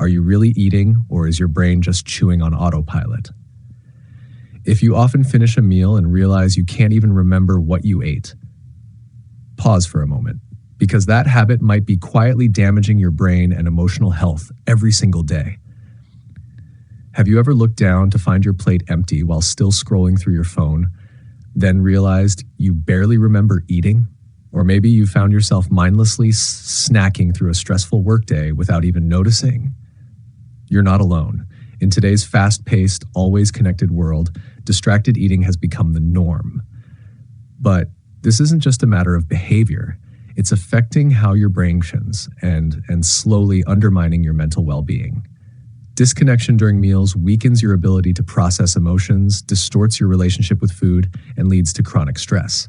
Are you really eating, or is your brain just chewing on autopilot? If you often finish a meal and realize you can't even remember what you ate, pause for a moment, because that habit might be quietly damaging your brain and emotional health every single day. Have you ever looked down to find your plate empty while still scrolling through your phone, then realized you barely remember eating? Or maybe you found yourself mindlessly snacking through a stressful workday without even noticing? You're not alone. In today's fast-paced, always connected world, distracted eating has become the norm. But this isn't just a matter of behavior. It's affecting how your brain functions and slowly undermining your mental well-being. Disconnection during meals weakens your ability to process emotions, distorts your relationship with food, and leads to chronic stress.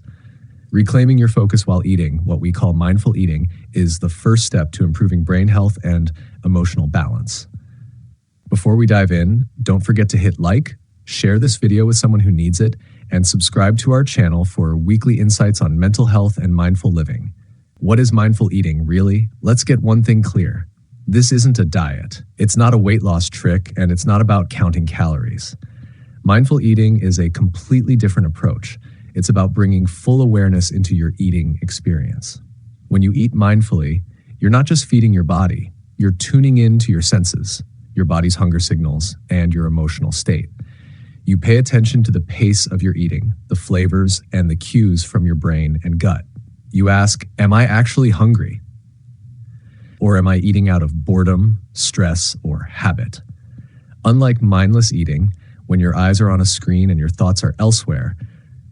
Reclaiming your focus while eating, what we call mindful eating, is the first step to improving brain health and emotional balance. Before we dive in, don't forget to hit like, share this video with someone who needs it, and subscribe to our channel for weekly insights on mental health and mindful living. What is mindful eating, really? Let's get one thing clear. This isn't a diet. It's not a weight loss trick, and it's not about counting calories. Mindful eating is a completely different approach. It's about bringing full awareness into your eating experience. When you eat mindfully, you're not just feeding your body, you're tuning into your senses, your body's hunger signals, and your emotional state. You pay attention to the pace of your eating, the flavors, and the cues from your brain and gut. You ask, am I actually hungry? Or am I eating out of boredom, stress, or habit? Unlike mindless eating, when your eyes are on a screen and your thoughts are elsewhere,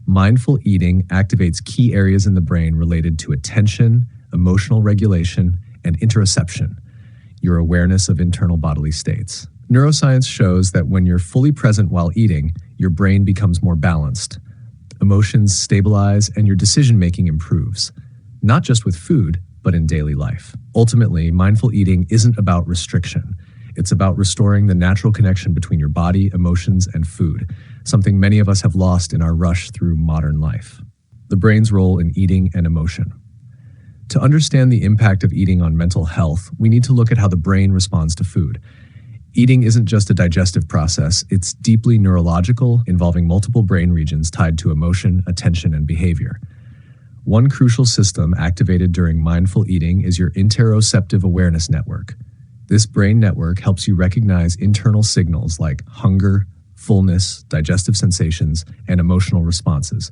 mindful eating activates key areas in the brain related to attention, emotional regulation, and interoception, your awareness of internal bodily states. Neuroscience shows that when you're fully present while eating, your brain becomes more balanced. Emotions stabilize and your decision-making improves, not just with food, but in daily life. Ultimately, mindful eating isn't about restriction. It's about restoring the natural connection between your body, emotions, and food, something many of us have lost in our rush through modern life. The brain's role in eating and emotion. To understand the impact of eating on mental health, we need to look at how the brain responds to food. Eating isn't just a digestive process, it's deeply neurological, involving multiple brain regions tied to emotion, attention, and behavior. One crucial system activated during mindful eating is your interoceptive awareness network. This brain network helps you recognize internal signals like hunger, fullness, digestive sensations, and emotional responses.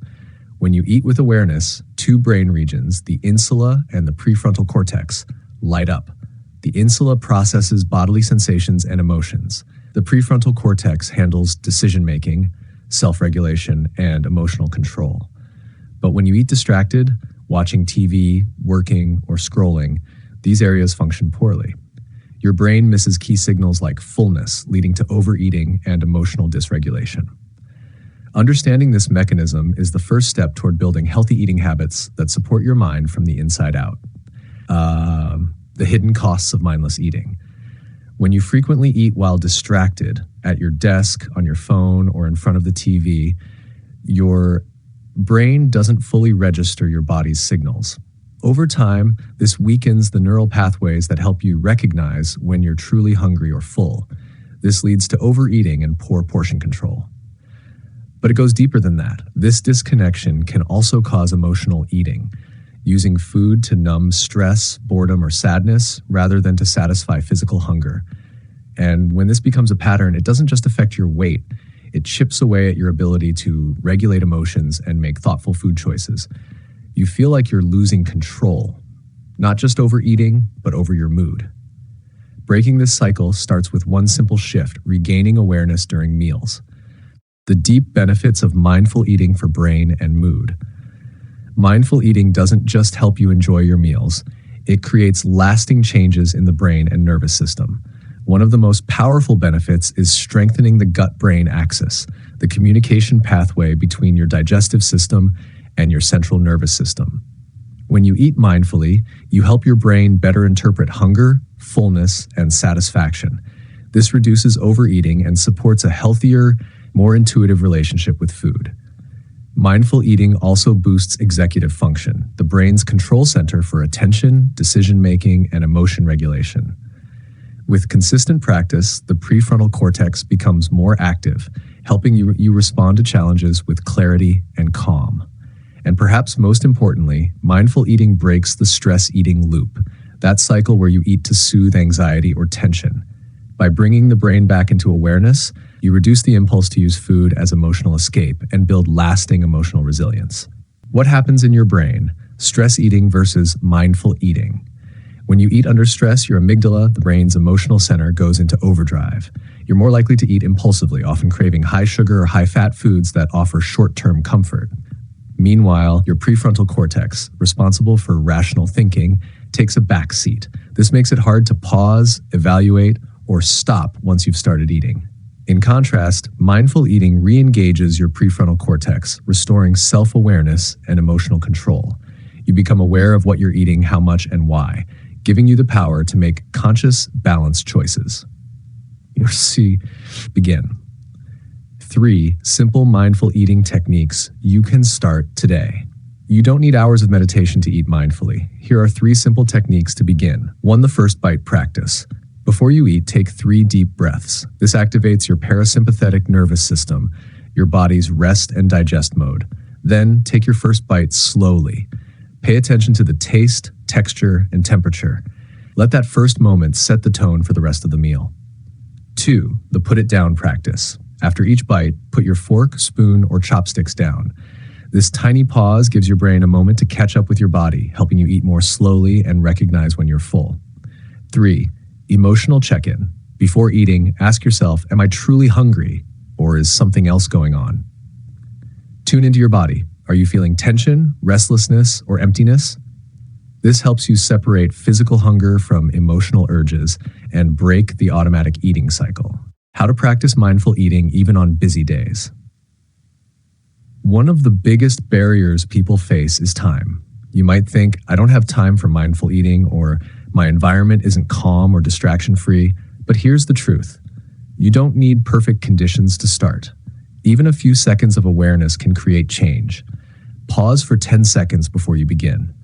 When you eat with awareness, two brain regions, the insula and the prefrontal cortex, light up. The insula processes bodily sensations and emotions. The prefrontal cortex handles decision-making, self-regulation, and emotional control. But when you eat distracted, watching TV, working, or scrolling, these areas function poorly. Your brain misses key signals like fullness, leading to overeating and emotional dysregulation. Understanding this mechanism is the first step toward building healthy eating habits that support your mind from the inside out. The hidden costs of mindless eating. When you frequently eat while distracted, at your desk, on your phone, or in front of the TV, your brain doesn't fully register your body's signals. Over time, this weakens the neural pathways that help you recognize when you're truly hungry or full. This leads to overeating and poor portion control. But it goes deeper than that. This disconnection can also cause emotional eating, using food to numb stress, boredom, or sadness rather than to satisfy physical hunger. And when this becomes a pattern, it doesn't just affect your weight, it chips away at your ability to regulate emotions and make thoughtful food choices. You feel like you're losing control, not just over eating, but over your mood. Breaking this cycle starts with one simple shift: regaining awareness during meals. The deep benefits of mindful eating for brain and mood. Mindful eating doesn't just help you enjoy your meals, it creates lasting changes in the brain and nervous system. One of the most powerful benefits is strengthening the gut-brain axis, the communication pathway between your digestive system and your central nervous system. When you eat mindfully, you help your brain better interpret hunger, fullness, and satisfaction. This reduces overeating and supports a healthier, more intuitive relationship with food. Mindful eating also boosts executive function, the brain's control center for attention, decision-making, and emotion regulation. With consistent practice, the prefrontal cortex becomes more active, helping you respond to challenges with clarity and calm. And perhaps most importantly, mindful eating breaks the stress eating loop, that cycle where you eat to soothe anxiety or tension. By bringing the brain back into awareness, you reduce the impulse to use food as emotional escape and build lasting emotional resilience. What happens in your brain? Stress eating versus mindful eating. When you eat under stress, your amygdala, the brain's emotional center, goes into overdrive. You're more likely to eat impulsively, often craving high sugar or high fat foods that offer short-term comfort. Meanwhile, your prefrontal cortex, responsible for rational thinking, takes a back seat. This makes it hard to pause, evaluate, or stop once you've started eating. In contrast, mindful eating re-engages your prefrontal cortex, restoring self-awareness and emotional control. You become aware of what you're eating, how much, and why, giving you the power to make conscious, balanced choices. Begin. 3 simple mindful eating techniques you can start today. You don't need hours of meditation to eat mindfully. Here are 3 simple techniques to begin. 1. The first bite practice. Before you eat, take 3 deep breaths. This activates your parasympathetic nervous system, your body's rest and digest mode. Then, take your first bite slowly. Pay attention to the taste, texture, and temperature. Let that first moment set the tone for the rest of the meal. 2. The put it down practice. After each bite, put your fork, spoon, or chopsticks down. This tiny pause gives your brain a moment to catch up with your body, helping you eat more slowly and recognize when you're full. 3. Emotional check-in. Before eating, ask yourself, am I truly hungry, or is something else going on? Tune into your body. Are you feeling tension, restlessness, or emptiness? This helps you separate physical hunger from emotional urges and break the automatic eating cycle. How to practice mindful eating even on busy days. One of the biggest barriers people face is time. You might think, I don't have time for mindful eating, or my environment isn't calm or distraction-free, but here's the truth. You don't need perfect conditions to start. Even a few seconds of awareness can create change. Pause for 10 seconds before you begin.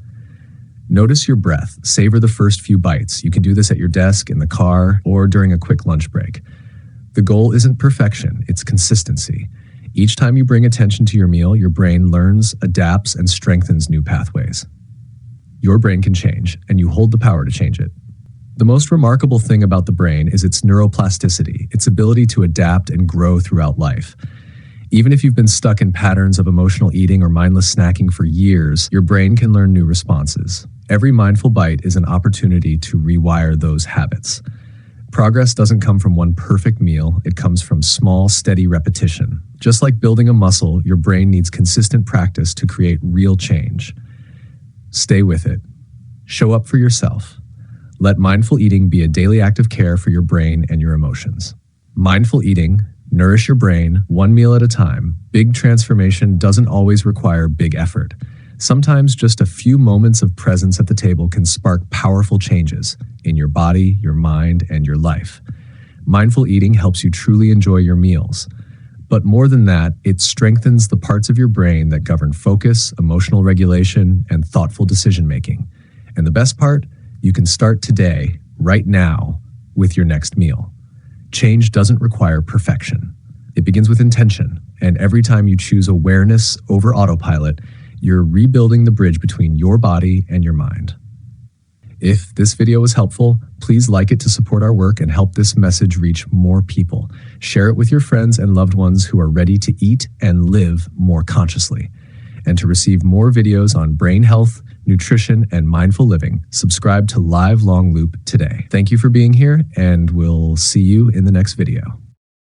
Notice your breath. Savor the first few bites. You can do this at your desk, in the car, or during a quick lunch break. The goal isn't perfection, it's consistency. Each time you bring attention to your meal, your brain learns, adapts, and strengthens new pathways. Your brain can change, and you hold the power to change it. The most remarkable thing about the brain is its neuroplasticity, its ability to adapt and grow throughout life. Even if you've been stuck in patterns of emotional eating or mindless snacking for years, your brain can learn new responses. Every mindful bite is an opportunity to rewire those habits. Progress doesn't come from one perfect meal, it comes from small, steady repetition. Just like building a muscle, your brain needs consistent practice to create real change. Stay with it. Show up for yourself. Let mindful eating be a daily act of care for your brain and your emotions. Mindful eating, nourish your brain, one meal at a time. Big transformation doesn't always require big effort. Sometimes just a few moments of presence at the table can spark powerful changes in your body, your mind, and your life. Mindful eating helps you truly enjoy your meals. But more than that, it strengthens the parts of your brain that govern focus, emotional regulation, and thoughtful decision-making. And the best part? You can start today, right now, with your next meal. Change doesn't require perfection. It begins with intention, and every time you choose awareness over autopilot, you're rebuilding the bridge between your body and your mind. If this video was helpful, please like it to support our work and help this message reach more people. Share it with your friends and loved ones who are ready to eat and live more consciously. And to receive more videos on brain health, nutrition, and mindful living, subscribe to Live Long Loop today. Thank you for being here, and we'll see you in the next video.